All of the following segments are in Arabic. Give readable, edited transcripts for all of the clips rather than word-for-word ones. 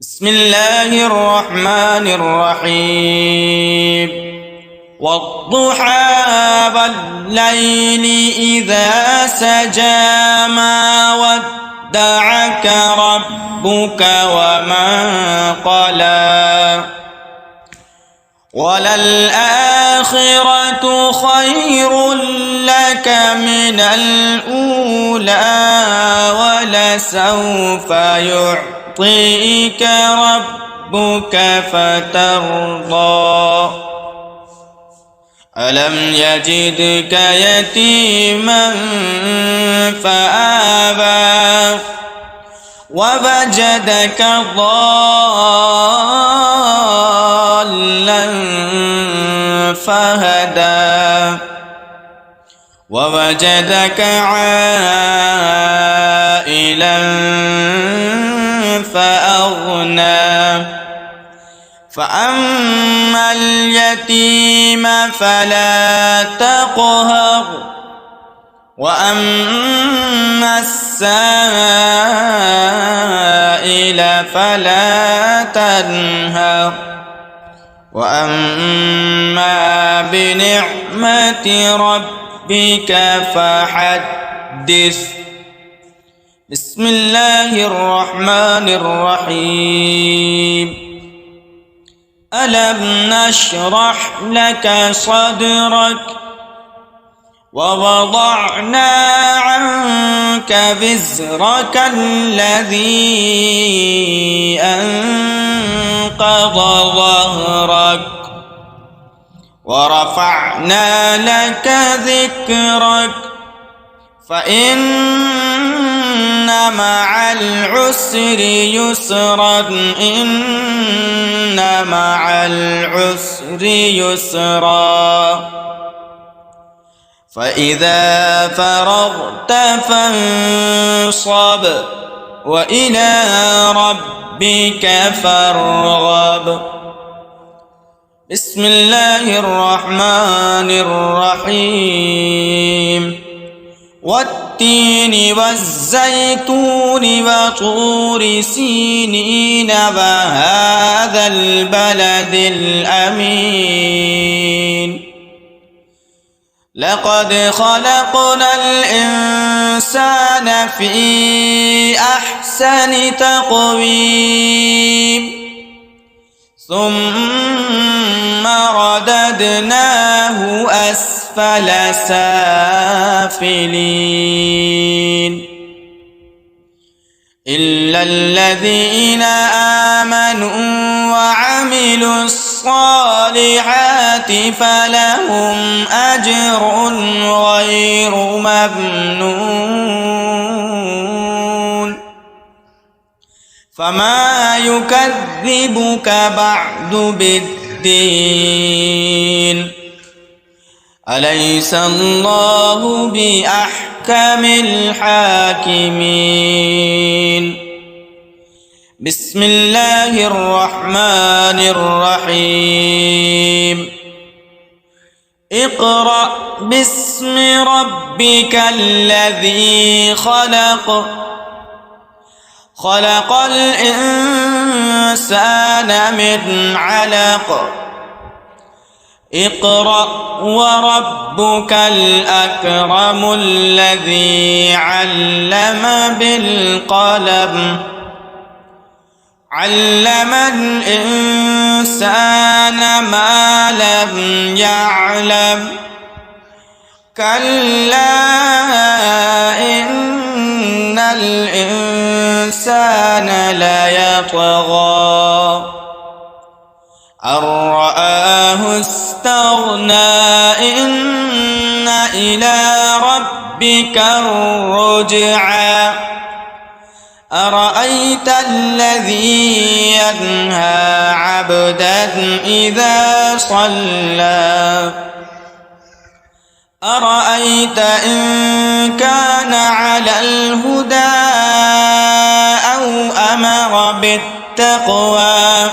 بسم الله الرحمن الرحيم والضحى والليل إذا سجى ما ودعك ربك وما قلى وللآخرة خير لك من الأولى ولسوف يعطيك ربك فترضى ألم يجدك يتيما فآوى ووجدك ضالا فهدى ووجدك عائلا فأغنى فأما اليتيم فلا تقهر وأما السائل فلا تنهر وأما بنعمة ربك فحدث بسم الله الرحمن الرحيم ألم نشرح لك صدرك ووضعنا عنك وزرك الذي أنقض ظهرك ورفعنا لك ذكرك فإن مع العسر يسرا إن مع العسر يسرا فإذا فرغت فانصب وإلى ربك فارغب بسم الله الرحمن الرحيم والتين والزيتون وطور سينين وهذا البلد الأمين لقد خلقنا الإنسان في أحسن تقويم ثم رددناه أسفل سافلين إلا الذين آمنوا وعملوا الصالحات فلهم أجر غير ممنون فما يكذبك بعد بالدين أليس الله بأحكم الحاكمين بسم الله الرحمن الرحيم اقرأ باسم ربك الذي خلق خلق الإنسان من علق اقرأ وربك الأكرم الذي علم بالقلم علم الإنسان ما لم يعلم كلا إن الإنسان ليطغى أن رآه استغنى إن إلى ربك الرجعى أرأيت الذي ينهى عبدا إذا صلى أرأيت إن كان على الهدى أو أمر بالتقوى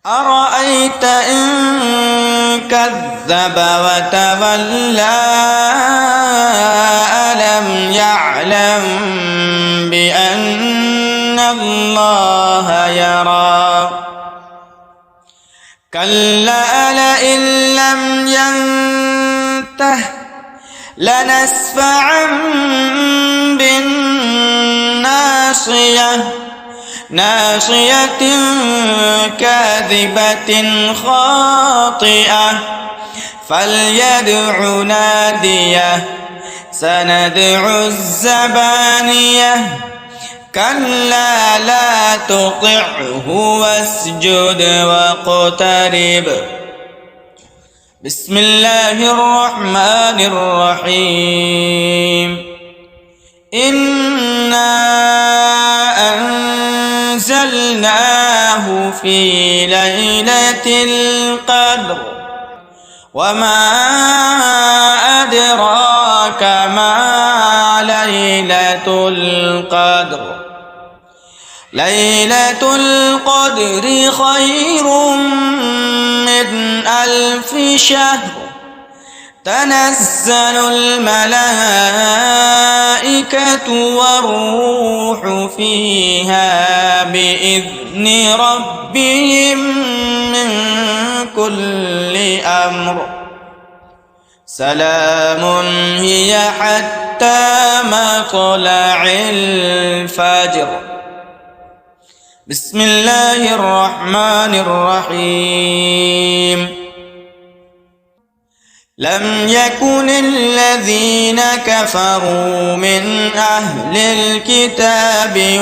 أرأيت إن كذب وتولى ألم يعلم بأن الله يرى كلا لئن لم ينته لنسفعا بالناصية ناصية كاذبة خاطئة فليدع ناديه سندع الزبانية كلا لا تطعه واسجد واقترب. بسم الله الرحمن الرحيم. إنا أنزلناه في ليلة القدر وما أدراك ما ليلة القدر ليلة القدر خير من 1000 شهر تنزل الملائكة والروح فيها بإذن ربهم من كل أمر سلام هي حتى مطلع الفجر. بسم الله الرحمن الرحيم. لم يكن الذين كفروا من أهل الكتاب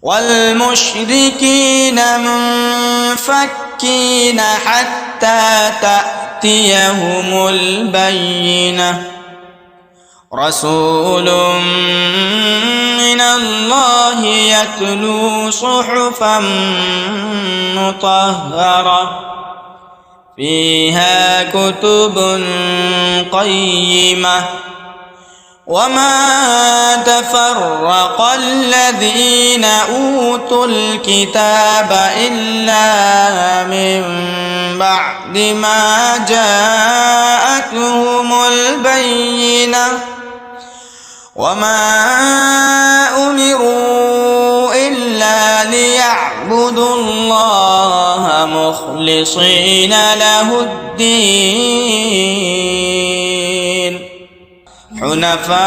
والمشركين منفكين حتى تأتيهم البينة رسول من الله يتلو صحفا مطهرة فيها كتب قيمة وما تفرق الذين أوتوا الكتاب إلا من بعد ما جاءتهم البينة وما أمروا إلا ليعبدوا الله مخلصين له الدين حنفاء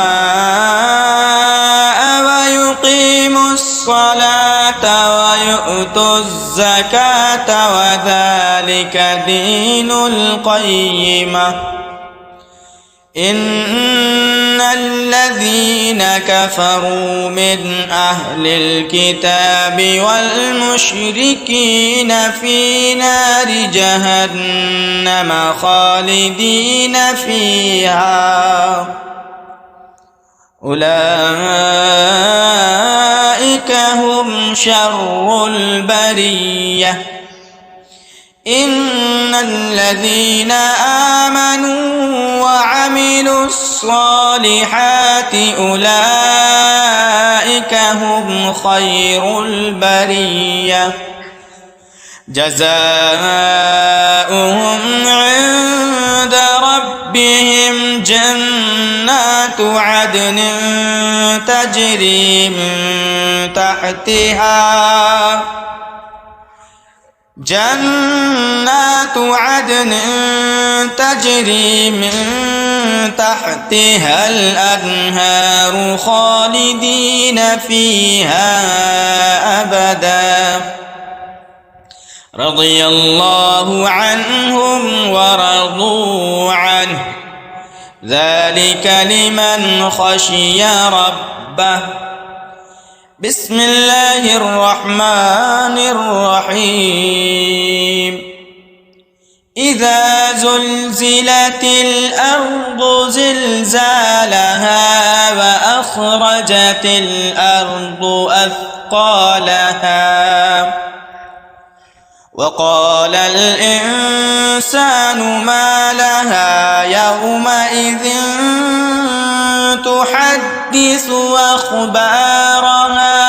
ويقيموا الصلاة ويؤتوا الزكاة وذلك دين القيمة. إن الذين كفروا من أهل الكتاب والمشركين في نار جهنم خالدين فيها أولئك هم شر البرية. إن الذين آمنوا وعملوا الصالحات أولئك هم خير البرية جزاؤهم عند ربهم جنات عدن تجري من تحتها الأنهار خالدين فيها أبدا رضي الله عنهم ورضوا عنه ذلك لمن خشي ربه. بسم الله الرحمن الرحيم. إذا زلزلت الأرض زلزالها وأخرجت الأرض أثقالها وقال الإنسان ما لها يومئذ تحدث أخبارها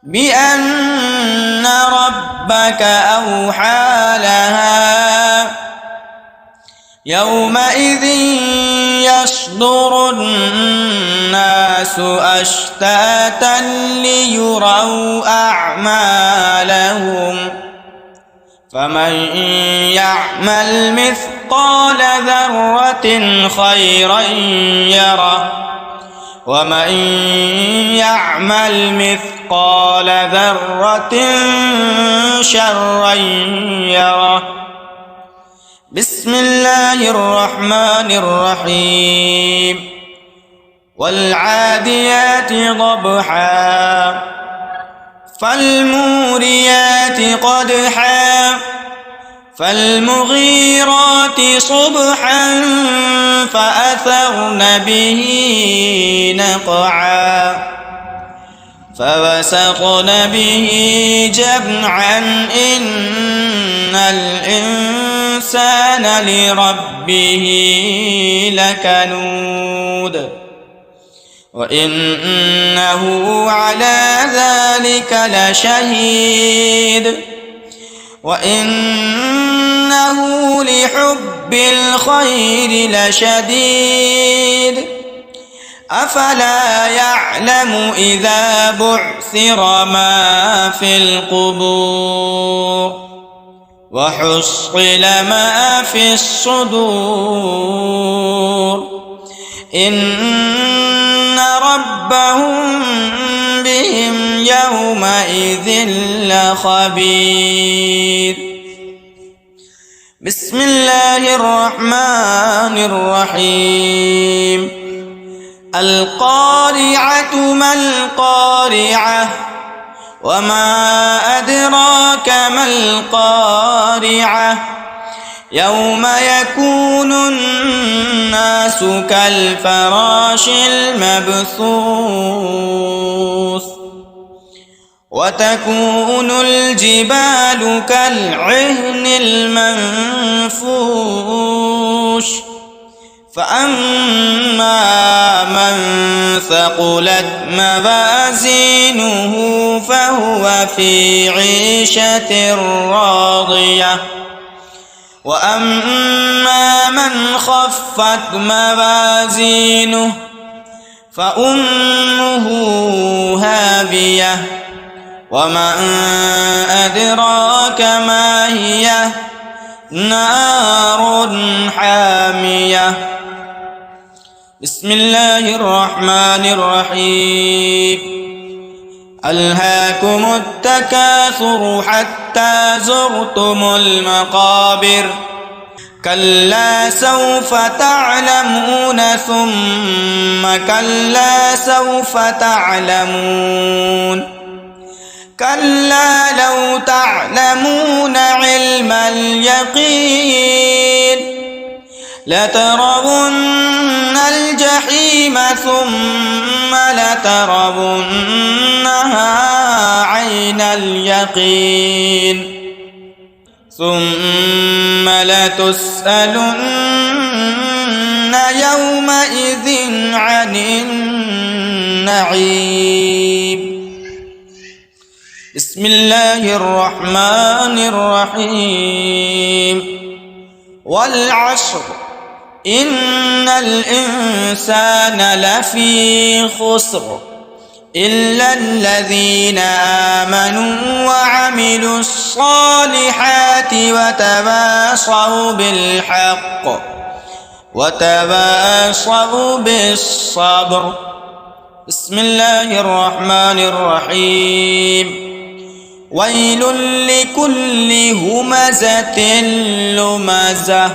بأن ربك أوحى لها يومئذ يصدر الناس أشتاتا ليروا أعمالهم فمن يعمل مثقال ذرة خيرا يره ومن يعمل مثقال ذرة شرا يره. بسم الله الرحمن الرحيم. والعاديات ضبحا فالموريات قدحا فالمغيرات صبحا فأثرن به نقعا فوسطن به جمعا إن الإنسان لربه لكنود وإنه على ذلك لشهيد وإنه لحب الخير لشديد أفلا يعلم إذا بعثر ما في القبور وحصل ما في الصدور إن ربهم بهم يومئذ لخبير. بسم الله الرحمن الرحيم. القارعة ما القارعة وما أدراك ما القارعة يوم يكون الناس كالفراش المبثوث وتكون الجبال كالعهن المنفوش فأما من ثقلت موازينه فهو في عيشة راضية وأما من خفت موازينه فأمه هاوية وما أدراك ما هي نار حامية. بسم الله الرحمن الرحيم. ألهاكم التكاثر حتى زرتم المقابر كلا سوف تعلمون ثم كلا سوف تعلمون كلا لو تعلمون علم اليقين لترون الجحيم ثم لترونها عين اليقين ثم لتسألن يومئذ عن النعيم. بسم الله الرحمن الرحيم. والعصر إن الإنسان لفي خسر إلا الذين آمنوا وعملوا الصالحات وتواصوا بالحق وتواصوا بالصبر. بسم الله الرحمن الرحيم. ويل لكل همزة لمزة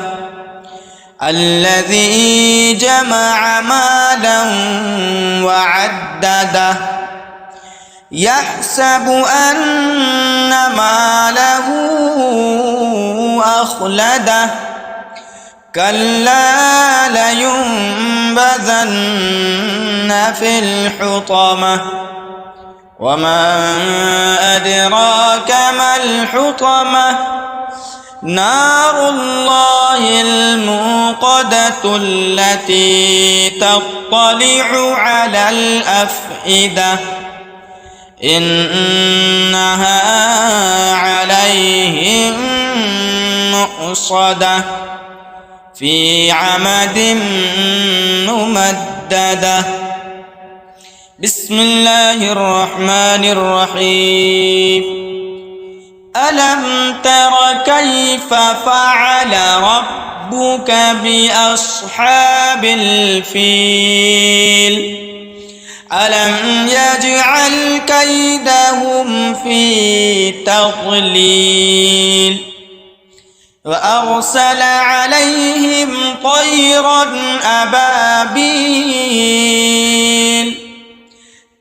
الذي جمع مالا وعدده يحسب أن ماله أخلده كلا لينبذن في الحطمة وما أدراك ما الحطمة نار الله الموقدة التي تطلع على الأفئدة إنها عليهم مؤصدة في عمد ممددة. بسم الله الرحمن الرحيم. ألم تر كيف فعل ربك بأصحاب الفيل؟ ألم يجعل كيدهم في تضليل وأرسل عليهم طيرا أبابيل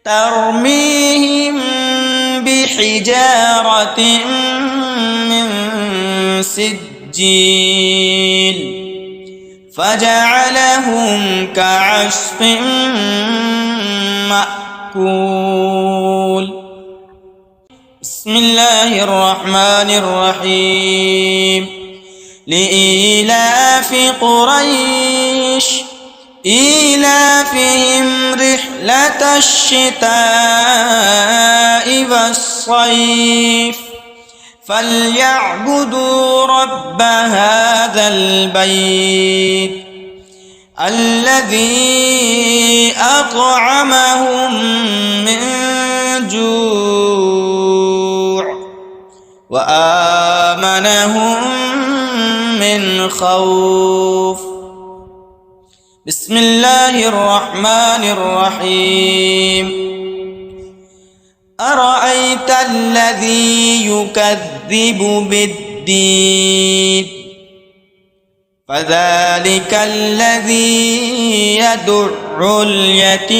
ترميهم بحجارة من سجيل فجعلهم كعصف مأكول. بسم الله الرحمن الرحيم. لإيلاف قريش إيلافهم رحلة الشتاء والصيف فليعبدوا رب هذا البيت الذي أطعمهم من جوع وآمنهم من خوف. بسم الله الرحمن الرحيم. أرأيت الذي يكذب بالدين فذلك الذي يدع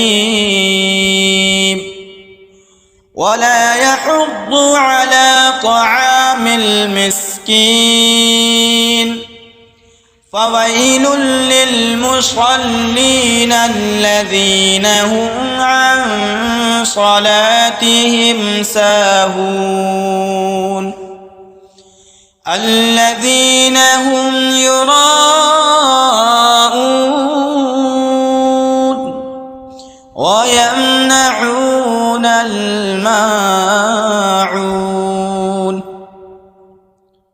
اليتيم ولا يحض على طعام المسكين فويل للمصلين الذين هم عن صلاتهم ساهون الذين هم يراءون ويمنعون الماعون.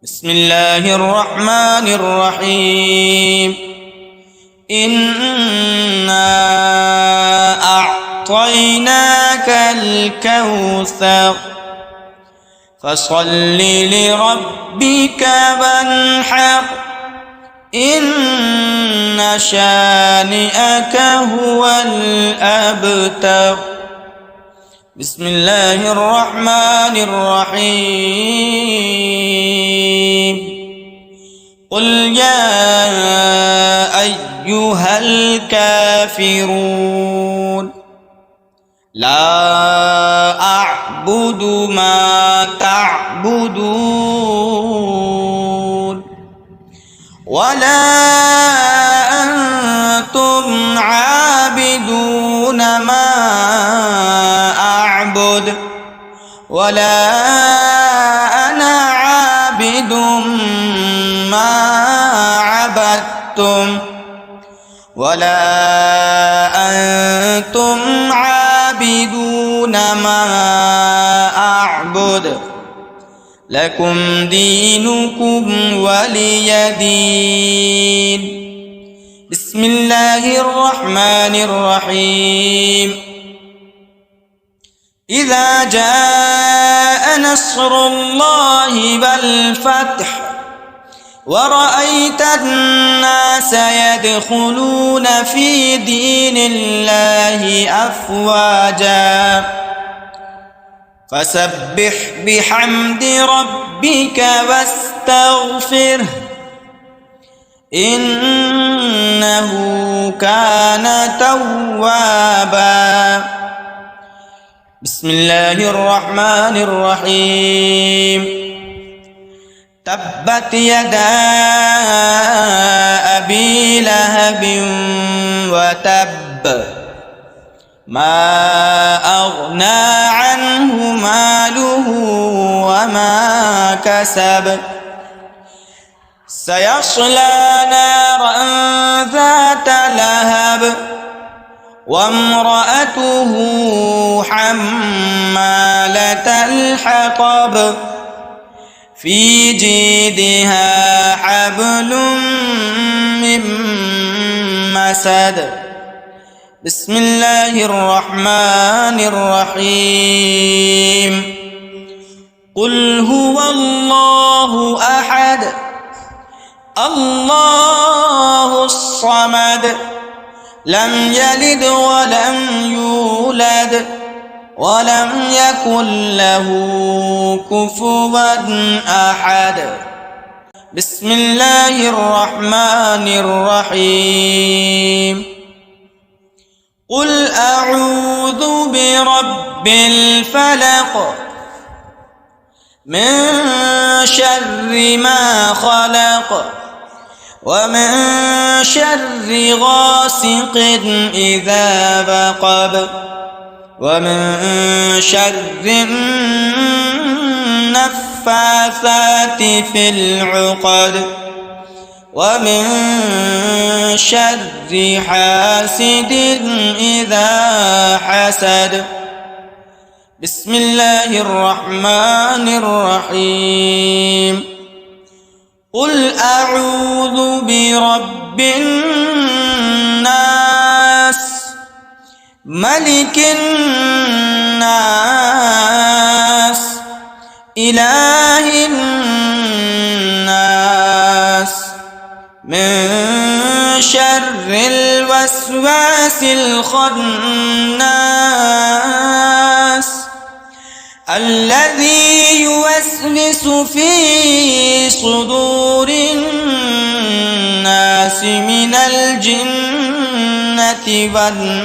بسم الله الرحمن الرحيم. إنا أعطيناك الكوثر فصل لربك وانحر إن شانئك هو الأبتر. بسم الله الرحمن الرحيم. قل يا أيها الكافرون لا أعبد ما تعبدون ولا أنتم عابدون ما أعبد ولا أنا عابد ما عبدتم ولا أنتم عابدون ما أعبد لكم دينكم ولي دين. بسم الله الرحمن الرحيم. إذا جاء نصر الله والفتح ورأيت الناس يدخلون في دين الله أفواجا فسبح بحمد ربك واستغفره إنه كان توابا. بسم الله الرحمن الرحيم. تبت يدا أبي لهب وتب ما أغنى عنه ماله وما كسب سيصلى نارا ذات لهب وامرأته حمالة الحطب في جيدها حبل من مسد. بسم الله الرحمن الرحيم. قل هو الله أحد الله الصمد لم يلد ولم يولد ولم يكن له كفوا أحد. بسم الله الرحمن الرحيم. قل أعوذ برب الفلق من شر ما خلق ومن شر غاسق إذا وقب ومن شر النفاثات في العقد ومن شر حاسد إذا حسد. بسم الله الرحمن الرحيم. قل أعوذ برب الناس ملك الناس إله الناس من شر الوسواس الخناس الذي يوسوس في صدور الناس من الجنة والناس.